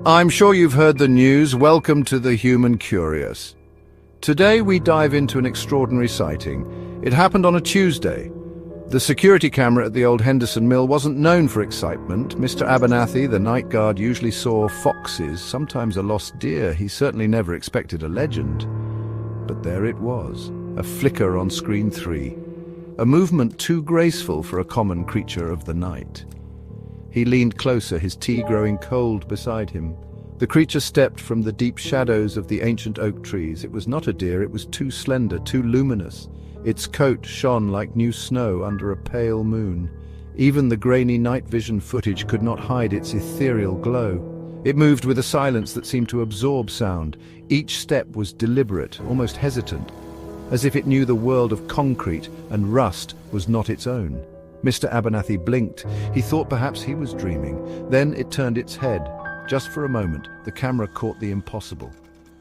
I'm sure you've heard the news. Welcome to the Human Curious. Today we dive into an extraordinary sighting. It happened on a Tuesday. The security camera at the old Henderson Mill wasn't known for excitement. Mr. Abernathy, the night guard, usually saw foxes, sometimes a lost deer. He certainly never expected a legend. But there it was, a flicker on screen 3. A movement too graceful for a common creature of the night. He leaned closer, his tea growing cold beside him. The creature stepped from the deep shadows of the ancient oak trees. It was not a deer, it was too slender, too luminous. Its coat shone like new snow under a pale moon. Even the grainy night vision footage could not hide its ethereal glow. It moved with a silence that seemed to absorb sound. Each step was deliberate, almost hesitant, as if it knew the world of concrete and rust was not its own. Mr. Abernathy blinked. He thought perhaps he was dreaming. Then it turned its head. Just for a moment, the camera caught the impossible.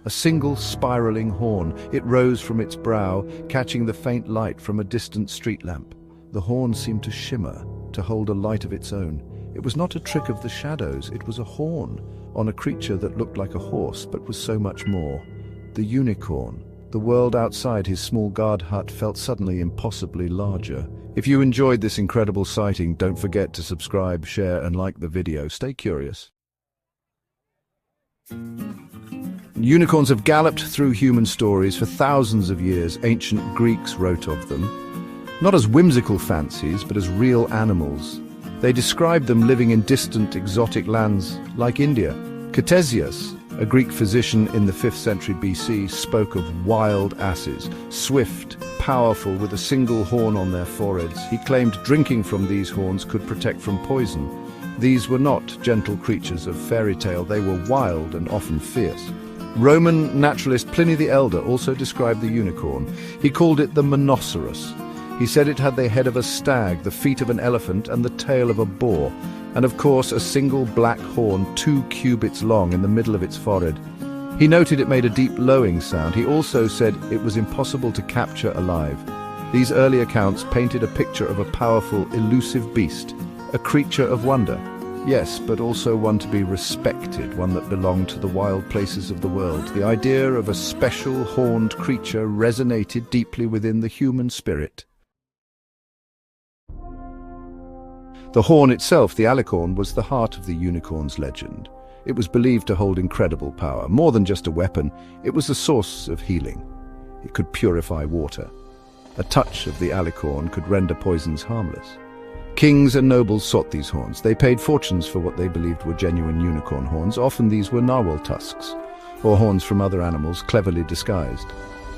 A single spiraling horn. It rose from its brow, catching the faint light from a distant street lamp. The horn seemed to shimmer, to hold a light of its own. It was not a trick of the shadows, it was a horn on a creature that looked like a horse, but was so much more. The unicorn. The world outside his small guard hut felt suddenly impossibly larger. If you enjoyed this incredible sighting, don't forget to subscribe, share, and like the video. Stay curious. Unicorns have galloped through human stories for thousands of years. Ancient Greeks wrote of them, not as whimsical fancies, but as real animals. They described them living in distant, exotic lands like India. Ctesias, a Greek physician in the 5th century BC, spoke of wild asses, swift, powerful, with a single horn on their foreheads. He claimed drinking from these horns could protect from poison. These were not gentle creatures of fairy tale, they were wild and often fierce. Roman naturalist Pliny the Elder also described the unicorn. He called it the monoceros. He said it had the head of a stag, the feet of an elephant, and the tail of a boar, and of course a single black horn 2 cubits long in the middle of its forehead. He noted it made a deep lowing sound. He also said it was impossible to capture alive. These early accounts painted a picture of a powerful, elusive beast, a creature of wonder. Yes, but also one to be respected, one that belonged to the wild places of the world. The idea of a special horned creature resonated deeply within the human spirit. The horn itself, the alicorn, was the heart of the unicorn's legend. It was believed to hold incredible power. More than just a weapon, it was a source of healing. It could purify water. A touch of the alicorn could render poisons harmless. Kings and nobles sought these horns. They paid fortunes for what they believed were genuine unicorn horns. Often these were narwhal tusks, or horns from other animals cleverly disguised.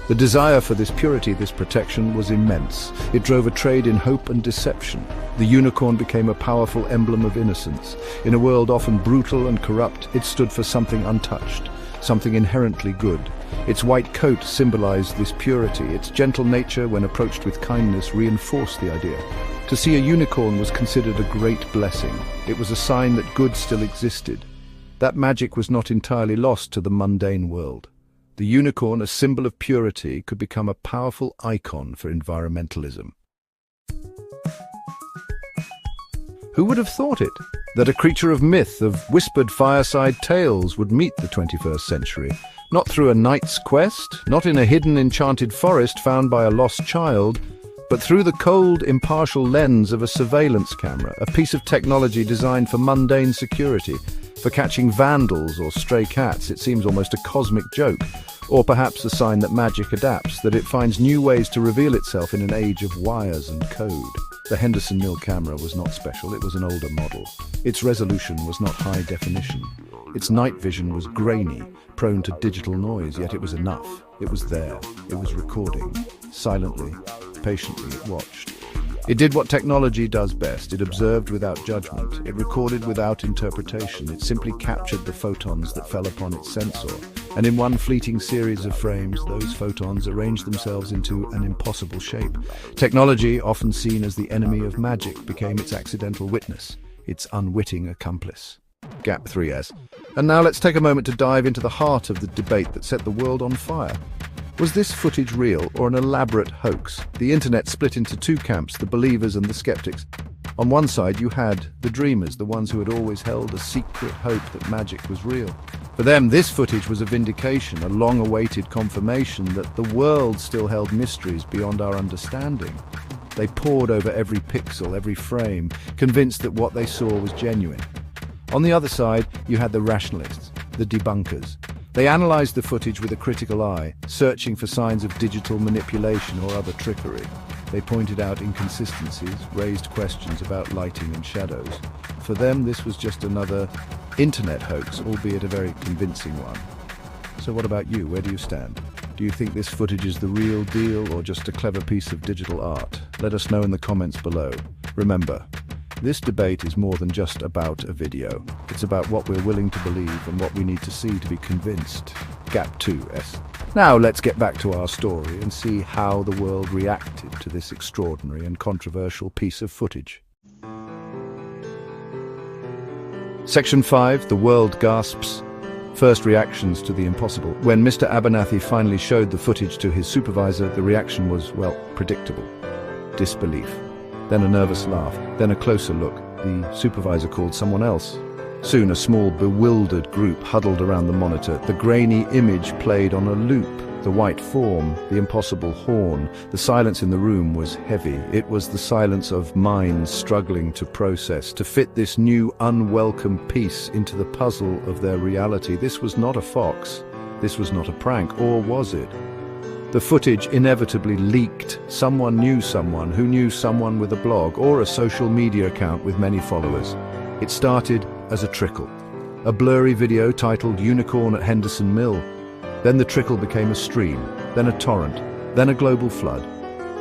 The desire for this purity, this protection, was immense. It drove a trade in hope and deception. The unicorn became a powerful emblem of innocence. In a world often brutal and corrupt, it stood for something untouched, something inherently good. Its white coat symbolized this purity. Its gentle nature, when approached with kindness, reinforced the idea. To see a unicorn was considered a great blessing. It was a sign that good still existed. That magic was not entirely lost to the mundane world. The unicorn, a symbol of purity, could become a powerful icon for environmentalism. Who would have thought it? That a creature of myth, of whispered fireside tales, would meet the 21st century. Not through a knight's quest, not in a hidden enchanted forest found by a lost child, but through the cold, impartial lens of a surveillance camera, a piece of technology designed for mundane security, for catching vandals or stray cats. It seems almost a cosmic joke, or perhaps a sign that magic adapts, that it finds new ways to reveal itself in an age of wires and code. The Henderson Mill camera was not special, it was an older model. Its resolution was not high definition. Its night vision was grainy, prone to digital noise, yet it was enough. It was there. It was recording. Silently, patiently, it watched. It did what technology does best. It observed without judgment. It recorded without interpretation. It simply captured the photons that fell upon its sensor. And in one fleeting series of frames, those photons arranged themselves into an impossible shape. Technology, often seen as the enemy of magic, became its accidental witness, its unwitting accomplice. Gap 3S. And now let's take a moment to dive into the heart of the debate that set the world on fire. Was this footage real or an elaborate hoax? The internet split into two camps, the believers and the skeptics. On one side, you had the dreamers, the ones who had always held a secret hope that magic was real. For them, this footage was a vindication, a long-awaited confirmation that the world still held mysteries beyond our understanding. They pored over every pixel, every frame, convinced that what they saw was genuine. On the other side, you had the rationalists, the debunkers. They analyzed the footage with a critical eye, searching for signs of digital manipulation or other trickery. They pointed out inconsistencies, raised questions about lighting and shadows. For them, this was just another internet hoax, albeit a very convincing one. So what about you? Where do you stand? Do you think this footage is the real deal or just a clever piece of digital art? Let us know in the comments below. Remember, this debate is more than just about a video. It's about what we're willing to believe and what we need to see to be convinced. Gap 2S. Now let's get back to our story and see how the world reacted to this extraordinary and controversial piece of footage. Section 5, the world gasps. First reactions to the impossible. When Mr. Abernathy finally showed the footage to his supervisor, the reaction was, well, predictable. Disbelief. Then a nervous laugh. Then a closer look. The supervisor called someone else. Soon a small, bewildered group huddled around the monitor. The grainy image played on a loop. The white form, the impossible horn. The silence in the room was heavy. It was the silence of minds struggling to process, to fit this new, unwelcome piece into the puzzle of their reality. This was not a fox. This was not a prank, or was it? The footage inevitably leaked. Someone knew someone who knew someone with a blog or a social media account with many followers. It started as a trickle. A blurry video titled "Unicorn at Henderson Mill." Then the trickle became a stream, then a torrent, then a global flood.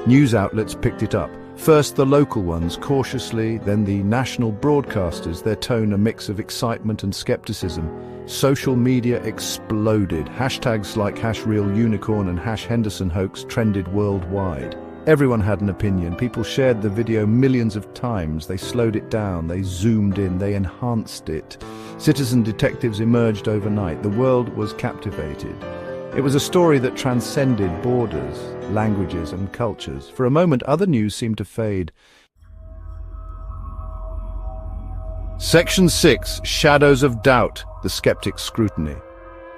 News outlets picked it up. First the local ones, cautiously, then the national broadcasters, their tone a mix of excitement and skepticism. Social media exploded. Hashtags like #RealUnicorn and #HendersonHoax trended worldwide. Everyone had an opinion. People shared the video millions of times. They slowed it down, they zoomed in, they enhanced it. Citizen detectives emerged overnight. The world was captivated. It was a story that transcended borders, languages, and cultures. For a moment, other news seemed to fade. Section 6, Shadows of Doubt, the Skeptic's Scrutiny.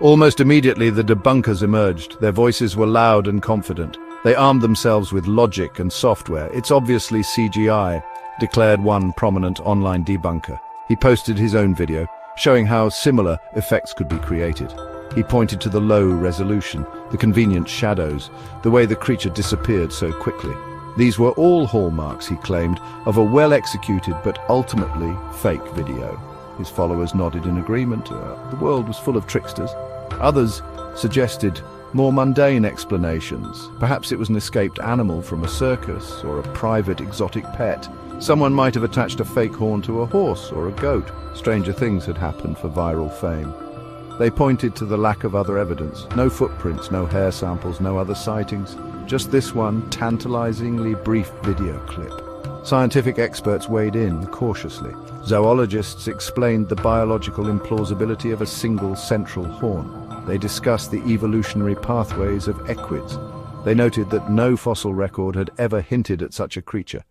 Almost immediately, the debunkers emerged. Their voices were loud and confident. They armed themselves with logic and software. "It's obviously CGI," declared one prominent online debunker. He posted his own video, showing how similar effects could be created. He pointed to the low resolution, the convenient shadows, the way the creature disappeared so quickly. These were all hallmarks, he claimed, of a well-executed but ultimately fake video. His followers nodded in agreement. The world was full of tricksters. Others suggested more mundane explanations. Perhaps it was an escaped animal from a circus or a private exotic pet. Someone might have attached a fake horn to a horse or a goat. Stranger things had happened for viral fame. They pointed to the lack of other evidence. No footprints, no hair samples, no other sightings. Just this one tantalizingly brief video clip. Scientific experts weighed in cautiously. Zoologists explained the biological implausibility of a single central horn. They discussed the evolutionary pathways of equids. They noted that no fossil record had ever hinted at such a creature.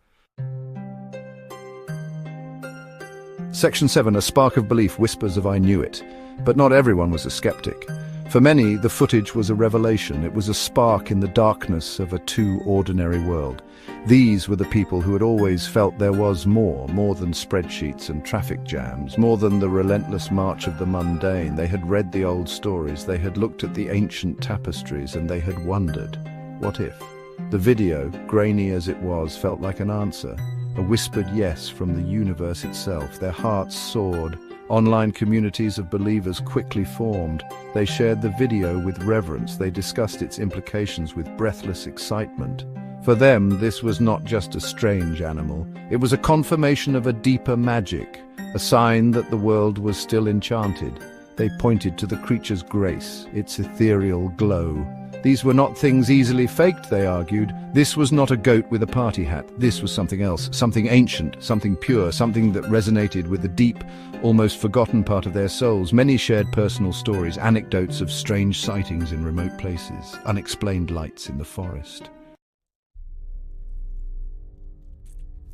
Section 7, a spark of belief whispers of "I knew it." But not everyone was a skeptic. For many, the footage was a revelation. It was a spark in the darkness of a too ordinary world. These were the people who had always felt there was more than spreadsheets and traffic jams, more than the relentless march of the mundane. They had read the old stories, they had looked at the ancient tapestries, and they had wondered, what if? The video, grainy as it was, felt like an answer, a whispered yes from the universe itself. Their hearts soared. Online communities of believers quickly formed. They shared the video with reverence. They discussed its implications with breathless excitement. For them, this was not just a strange animal. It was a confirmation of a deeper magic, a sign that the world was still enchanted. They pointed to the creature's grace, its ethereal glow. These were not things easily faked, they argued. This was not a goat with a party hat. This was something else, something ancient, something pure, something that resonated with the deep, almost forgotten part of their souls. Many shared personal stories, anecdotes of strange sightings in remote places, unexplained lights in the forest.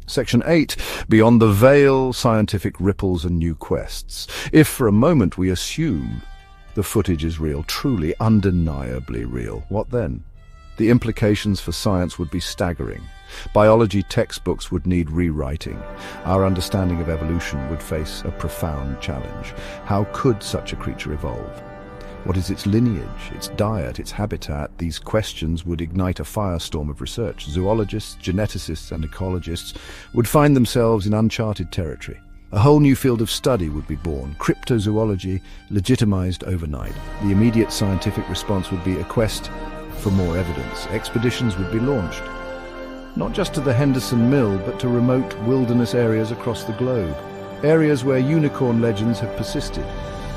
Section 8. Beyond the veil, scientific ripples and new quests. If for a moment we assume the footage is real, truly, undeniably real, what then? The implications for science would be staggering. Biology textbooks would need rewriting. Our understanding of evolution would face a profound challenge. How could such a creature evolve? What is its lineage, its diet, its habitat? These questions would ignite a firestorm of research. Zoologists, geneticists, and ecologists would find themselves in uncharted territory. A whole new field of study would be born, cryptozoology, legitimized overnight. The immediate scientific response would be a quest for more evidence. Expeditions would be launched, not just to the Henderson Mill, but to remote wilderness areas across the globe, areas where unicorn legends have persisted.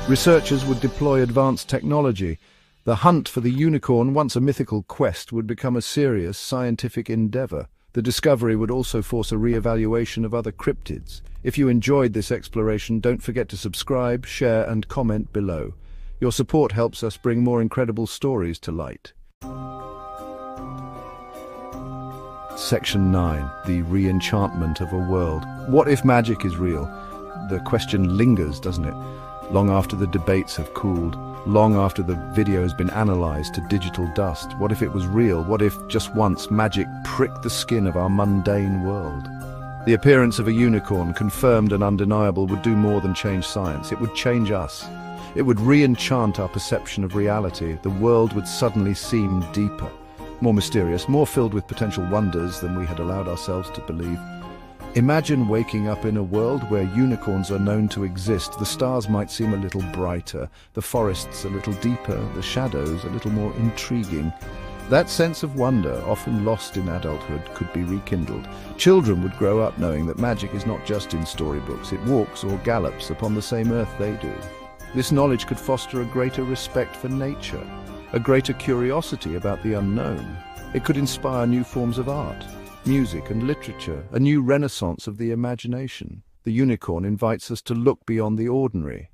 Researchers would deploy advanced technology. The hunt for the unicorn, once a mythical quest, would become a serious scientific endeavor. The discovery would also force a re-evaluation of other cryptids. If you enjoyed this exploration, don't forget to subscribe, share, and comment below. Your support helps us bring more incredible stories to light. Section 9. The re-enchantment of a world. What if magic is real? The question lingers, doesn't it? Long after the debates have cooled, long after the video has been analyzed to digital dust. What if it was real? What if, just once, magic pricked the skin of our mundane world? The appearance of a unicorn, confirmed and undeniable, would do more than change science. It would change us. It would re-enchant our perception of reality. The world would suddenly seem deeper, more mysterious, more filled with potential wonders than we had allowed ourselves to believe. Imagine waking up in a world where unicorns are known to exist. The stars might seem a little brighter, the forests a little deeper, the shadows a little more intriguing. That sense of wonder, often lost in adulthood, could be rekindled. Children would grow up knowing that magic is not just in storybooks. It walks or gallops upon the same earth they do. This knowledge could foster a greater respect for nature, a greater curiosity about the unknown. It could inspire new forms of art, music and literature, a new renaissance of the imagination. The unicorn invites us to look beyond the ordinary,